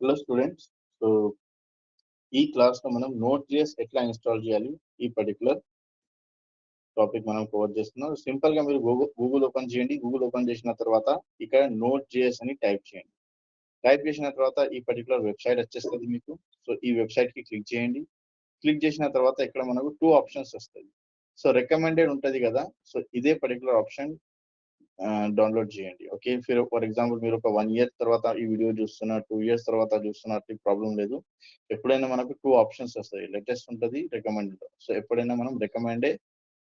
Hello students. So ఈ క్లాస్లో మనం Node.js ఎట్లా ఇన్స్టాల్ చేయాలి ఈ పర్టికులర్ టాపిక్ మనం కవర్ చేస్తున్నాం. సింపుల్గా మీరు గూగుల్ ఓపెన్ చేయండి. గూగుల్ ఓపెన్ చేసిన తర్వాత ఇక్కడ Node.js అని టైప్ చేయండి. టైప్ చేసిన తర్వాత ఈ పర్టికులర్ వెబ్సైట్ వచ్చేస్తుంది మీకు. సో ఈ వెబ్సైట్కి క్లిక్ చేయండి. క్లిక్ చేసిన తర్వాత ఇక్కడ మనకు 2 ఆప్షన్స్ వస్తాయి. సో రికమెండెడ్ ఉంటుంది కదా, సో ఇదే పర్టికులర్ ఆప్షన్ డౌన్లోడ్ చేయండి. ఓకే, ఫర్ ఎగ్జాంపుల్ మీరు ఒక 1 ఇయర్ తర్వాత ఈ వీడియో చూస్తున్నారు, 2 ఇయర్స్ తర్వాత చూస్తున్నట్టు ప్రాబ్లం లేదు. ఎప్పుడైనా మనకు 2 ఆప్షన్స్ వస్తాయి, లేటెస్ట్ ఉంటుంది, రికమెండెడ్. సో ఎప్పుడైనా మనం రికమెండే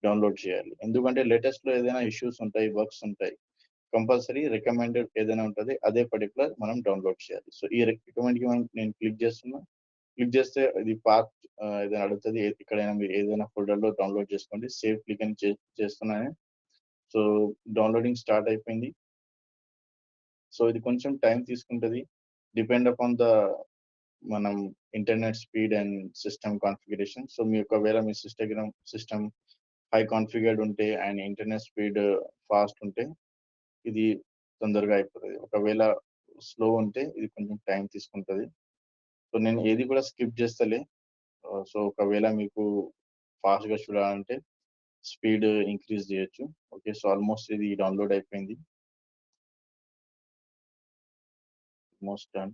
డౌన్లోడ్ చేయాలి. ఎందుకంటే లేటెస్ట్ లో ఏదైనా ఇష్యూస్ ఉంటాయి, వర్క్స్ ఉంటాయి, కంపల్సరీ రికమెండెడ్ ఏదైనా ఉంటుంది, అదే పర్టికులర్ మనం డౌన్లోడ్ చేయాలి. సో ఈ రికమెండ్ కి నేను క్లిక్ చేస్తున్నా. క్లిక్ చేస్తే ఇది పాత్ ఏదైనా అడుగుతుంది. ఇక్కడైనా మీరు ఏదైనా ఫోల్డర్ లో డౌన్లోడ్ చేసుకోండి. సేవ్ క్లిక్ అని చేస్తున్నాను. సో డౌన్లోడింగ్ స్టార్ట్ అయిపోయింది. సో ఇది కొంచెం టైం తీసుకుంటుంది, డిపెండ్ అపాన్ ద మనం internet speed and system configuration. So మీ ఒకవేళ మీ సిస్టమ్ హై కాన్ఫిగర్డ్ ఉంటే అండ్ ఇంటర్నెట్ స్పీడ్ ఫాస్ట్ ఉంటే ఇది తొందరగా అయిపోతుంది. ఒకవేళ స్లో ఉంటే ఇది కొంచెం టైం తీసుకుంటుంది. సో నేను ఏది కూడా స్కిప్ చేస్తలే. సో ఒకవేళ మీకు ఫాస్ట్గా చూడాలంటే స్పీడ్ ఇంక్రీజ్ చేయొచ్చు. ఓకే, సో ఆల్మోస్ట్ ఇది డౌన్లోడ్ అయిపోయింది. Almost done.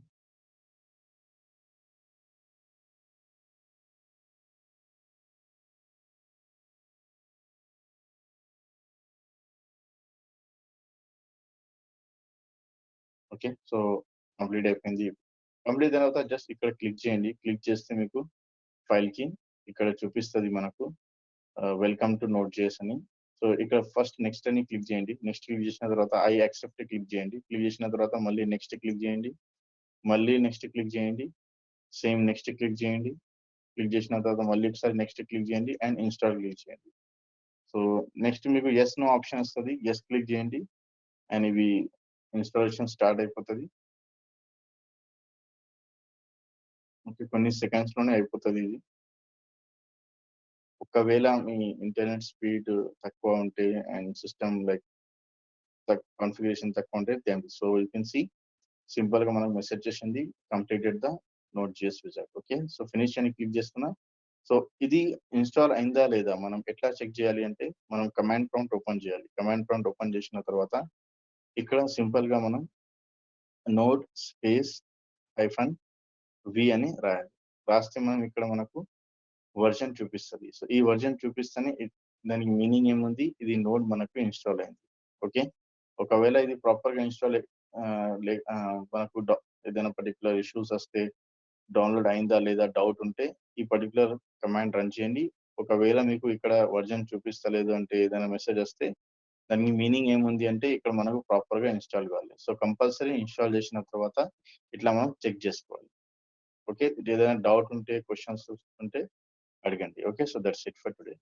Okay, so complete అయిపోయింది. కంప్లీట్ అయిన తర్వాత జస్ట్ ఇక్కడ క్లిక్ చేయండి. క్లిక్ చేస్తే మీకు ఫైల్కి ఇక్కడ చూపిస్తుంది మనకు వెల్కమ్ టు Node.js అని. సో ఇక్కడ ఫస్ట్ నెక్స్ట్ అని క్లిక్ చేయండి. నెక్స్ట్ క్లిక్ చేసిన తర్వాత ఐ యాక్సెప్ట్ క్లిక్ చేయండి. క్లిక్ చేసిన తర్వాత మళ్ళీ నెక్స్ట్ క్లిక్ చేయండి. మళ్ళీ నెక్స్ట్ క్లిక్ చేయండి. సేమ్ నెక్స్ట్ క్లిక్ చేయండి. క్లిక్ చేసిన తర్వాత మళ్ళీ ఒకసారి నెక్స్ట్ క్లిక్ చేయండి అండ్ ఇన్స్టాల్ క్లిక్ చేయండి. సో నెక్స్ట్ మీకు ఎస్ నో ఆప్షన్ వస్తుంది. ఎస్ క్లిక్ చేయండి అండ్ ఇవి ఇన్స్టాలేషన్ స్టార్ట్ అయిపోతుంది. ఓకే, కొన్ని సెకండ్స్ లోనే అయిపోతుంది ఇది. ఒకవేళ మీ ఇంటర్నెట్ స్పీడ్ తక్కువ ఉంటే అండ్ సిస్టమ్ లైక్ కాన్ఫిగరేషన్ తక్కువ ఉంటే so you can see simple గా మనకు మెసేజ్ చేసింది completed the Node.js wizard. Okay, so finish అని క్లిక్ చేస్తున్నా. సో ఇది ఇన్స్టాల్ అయిందా లేదా మనం ఎట్లా చెక్ చేయాలి అంటే మనం కమాండ్ ప్రాంప్ట్ ఓపెన్ చేయాలి. కమాండ్ ప్రాంప్ట్ ఓపెన్ చేసిన తర్వాత ఇక్కడ సింపుల్ గా మనం నోడ్ స్పేస్ -v అని రాయాలి. రాస్తే మనం ఇక్కడ మనకు వర్జన్ చూపిస్తుంది. సో ఈ వర్జన్ చూపిస్తేనే దానికి మీనింగ్ ఏముంది, ఇది నోడ్ మనకు ఇన్స్టాల్ అయింది. ఓకే, ఒకవేళ ఇది ప్రాపర్ గా ఇన్స్టాల్ మనకు ఏదైనా పర్టికులర్ ఇష్యూస్ వస్తే, డౌన్లోడ్ అయిందా లేదా డౌట్ ఉంటే ఈ పర్టికులర్ కమాండ్ రన్ చేయండి. ఒకవేళ మీకు ఇక్కడ వర్జన్ చూపిస్తలేదు అంటే ఏదైనా మెసేజ్ వస్తే దానికి మీనింగ్ ఏముంది అంటే ఇక్కడ మనకు ప్రాపర్ గా ఇన్స్టాల్ కావాలి. సో కంపల్సరీ ఇన్స్టాల్ చేసిన తర్వాత ఇట్లా మనం చెక్ చేసుకోవాలి. ఓకే, ఏదైనా డౌట్ ఉంటే, క్వశ్చన్స్ ఉంటే అడగండి. Okay, so that's it for today.